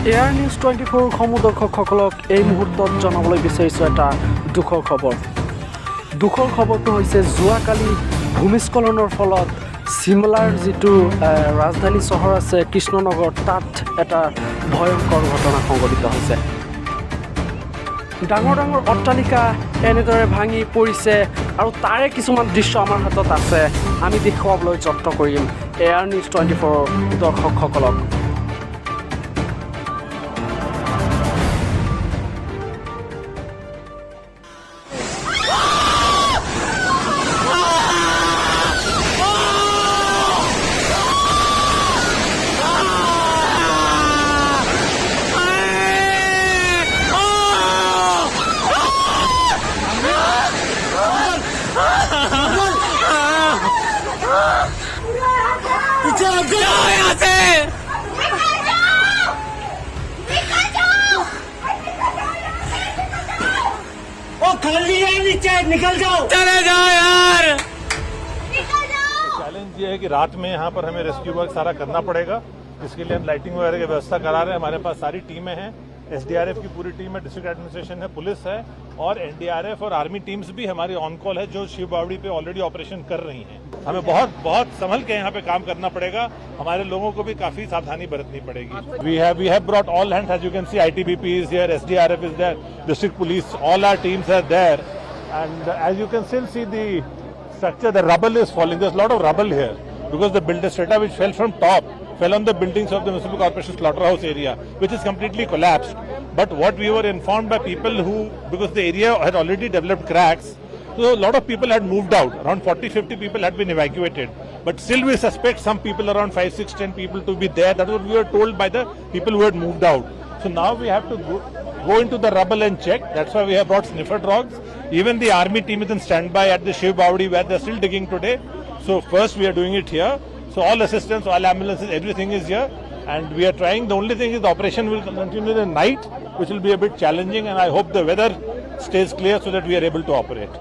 Air news 24 সমুদৰ্শকসকলক এই মুহূৰ্তত জনাবলৈ বিচাৰিছোঁ এটা দুখৰ খবৰ। দুখৰ খবৰটো হৈছে যোৱাকালি ভূমিস্খলনৰ ফলত চিমলাৰ যিটো ৰাজধানী চহৰ আছে কৃষ্ণনগৰ, তাত এটা ভয়ংকৰ ঘটনা সংঘটিত হৈছে। ডাঙৰ ডাঙৰ অট্টালিকা এনেদৰে ভাঙি পৰিছে আৰু তাৰে কিছুমান দৃশ্য আমাৰ হাতত আছে, আমি দেখুৱাবলৈ যত্ন কৰিম এয়াৰ নিউজ 24 দৰ্শকসকলক। निकल जाओ, चले जाओ यार, निकल जाओ। चैलेंज ये है कि रात में यहाँ पर हमें रेस्क्यू वर्क सारा करना पड़ेगा, जिसके लिए हम लाइटिंग वगैरह की व्यवस्था करा रहे हैं। हमारे पास सारी टीमें हैं, एसडीआरएफ की पूरी टीम है, डिस्ट्रिक्ट एडमिनिस्ट्रेशन है, पुलिस है और एनडीआरएफ और आर्मी टीम्स भी हमारी ऑन कॉल है, जो शिव बावड़ी पे ऑलरेडी ऑपरेशन कर रही हैं। हमें बहुत संभल के यहाँ पे काम करना पड़ेगा, हमारे लोगों को भी काफी सावधानी बरतनी पड़ेगी। We have brought all hands, as you can see ITBP is here, SDRF is there, district police, all our teams are there, and as you can still see the structure, the rubble is falling. There's a lot of rubble here because the builder strata which fell from top fell on the buildings of the municipal corporation slaughterhouse area, which is completely collapsed. But what we were informed by people who, because the area had already developed cracks, so a lot of people had moved out. Around 40-50 people had been evacuated. But still we suspect some people, around 5, 6, 10 people to be there. That's what we were told by the people who had moved out. So now we have to go into the rubble and check. That's why we have brought sniffer dogs. Even the army team is in standby at the Shiv Bawadi where they're still digging today. So first we are doing it here. So all assistance, all ambulances, everything is here. And we are trying. The only thing is the operation will continue in the night, which will be a bit challenging. And I hope the weather stays clear so that we are able to operate.